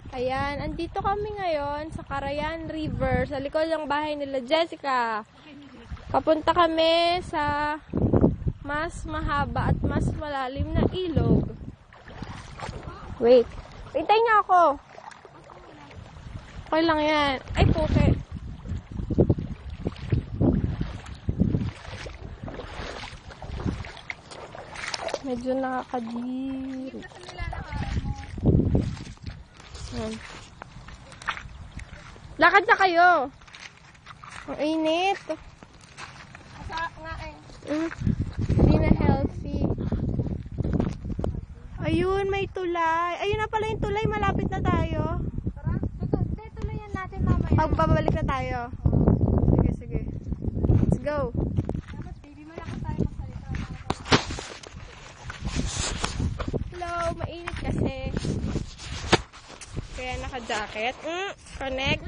Ayan, andito kami ngayon sa Carayan River, sa likod ng bahay nila Jessica. Papunta kami sa mas mahaba at mas malalim na ilog. Wait. Hintay niyo ako. Okay lang yan. Ay, puke. Medyo nakakadiri. Lakad na kayo. Ang init. Hindi na healthy. Ayun, may tulay. Ayun na pala yung tulay. Malapit na tayo. Tulayan natin mamaya. Pagbabalik na tayo. Sige, sige. Let's go. Dapat baby, malakas tayo magsalita. Hello, mainit kasi. Kaya naka-jacket. Connect.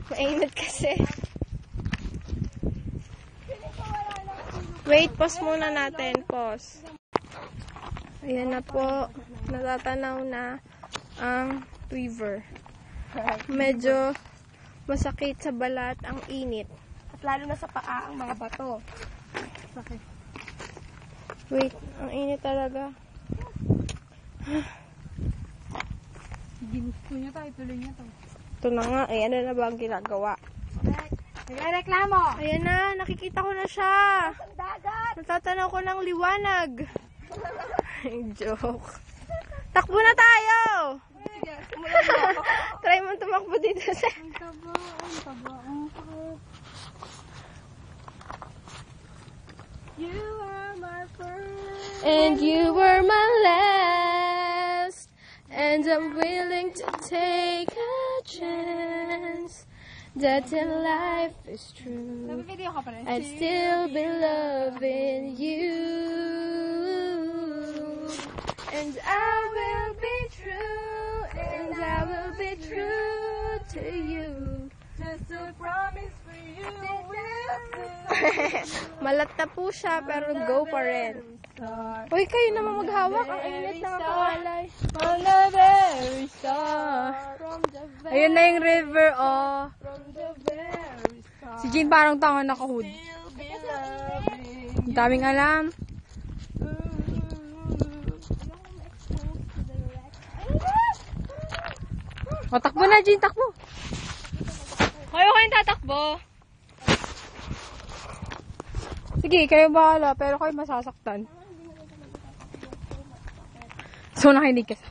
Mainit kasi. Wait, pause muna natin. Pause. Ayan na po. Natatanaw na ang river. Medyo masakit sa balat ang init. At lalo na sa paa ang mga bato. Okay. Wait, ang init talaga. Ginusto niya tayo, tuloy niya to. Ito na nga, ayan na ba ang ginagawa? Nagreklamo! Ayan na, nakikita ko na siya. Ang dagat! Natatanaw ko ng liwanag. Joke. Takbo na tayo! Sige, sumulan mo ako. Try mo tumakbo dito sa... Ang taba, ang taba, ang sakit. You are my first. And you were my last. And I'm willing to take a chance that in life is true. Nag-video ka pa rin? I'd still be loving you. And I will be true. And I will be true to you. Just a promise for you will Malat na po siya, pero go pa rin. Uy, kayo naman maghawak. Ang init na kawalay. From the very start. Ayun na yung river, oh. From the very start. Si Jean parang tanga nakahood. Still be loving. Ang daming alam. O, takbo na, Jean, takbo. Kayo kayong tatakbo. Sige, kayo bahala, pero kayo masasaktan. So, nakinig ka sa...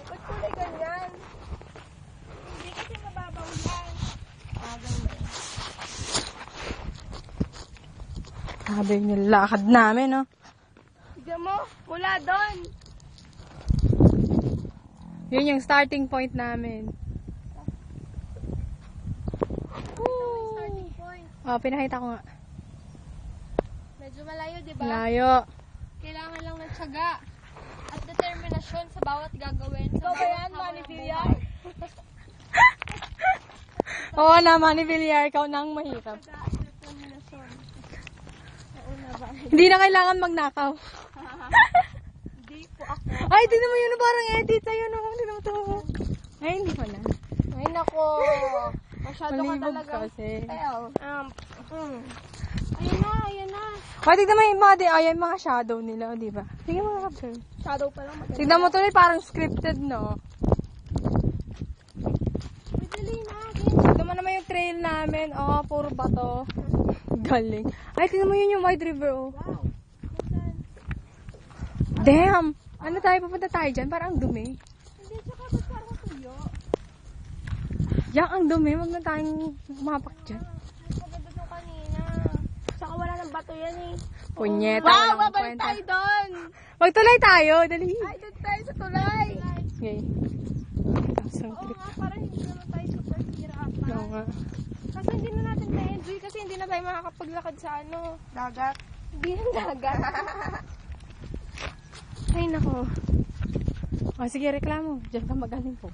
Ba't kulay ganyan? Hindi kasi mababaw yan. Sabi yung lakad namin, no? Tignan mo, mula doon. Yun yung starting point namin. Starting point. Oh, pinakita ko nga. Medyo malayo, di ba? Layo. Kailangan lang ng tiyaga at determinasyon sa bawat gagawin. Ikaw ba yan, Manny Villar? Oo naman, ni Villar, ikaw nang mahirap. Determinasyon. Nauna ba? Hindi na kailangan magnakaw. Hindi po ako. Ay, di naman yun, parang edit. Ayun, no, hindi naman ito. Ay, hindi pa na. Ay, nako. Masyado ka Malibog talaga. kasi. Ayun na, ayun na. O, tignan mo yung mga, ayan, mga shadow nila, di ba? Tignan mo mga capture. Shadow pa lang maganda. Tignan mo tuloy, parang scripted, no? Madali na. Tignan mo naman yung trail namin. Oh, puro bato. Galing. Ay, tignan mo yun yung Wide River, oh. Wow. Damn! Ano tayo, pupunta tayo dyan? Parang ang dumi. Hindi, tsaka ba't parang tuyo? Yang ang dumi, wag na tayong umapak dyan. Mas maganda yung kanina. Tsaka wala ng bato yan eh. Punyeta, Wow, walang babalik kwenta. tayo doon. Magtuloy tayo, dali. Ay, doon tayo sa tulay. Okay. Isang Oo trip. nga, parang hindi naman tayo super hirapan. Oo nga. Kasi hindi na natin na-enjoy kasi hindi na tayo makakapaglakad sa ano. Dagat. Hindi ng dagat. Ay, nako. O, sige, reklamo. Diyan ka magaling po.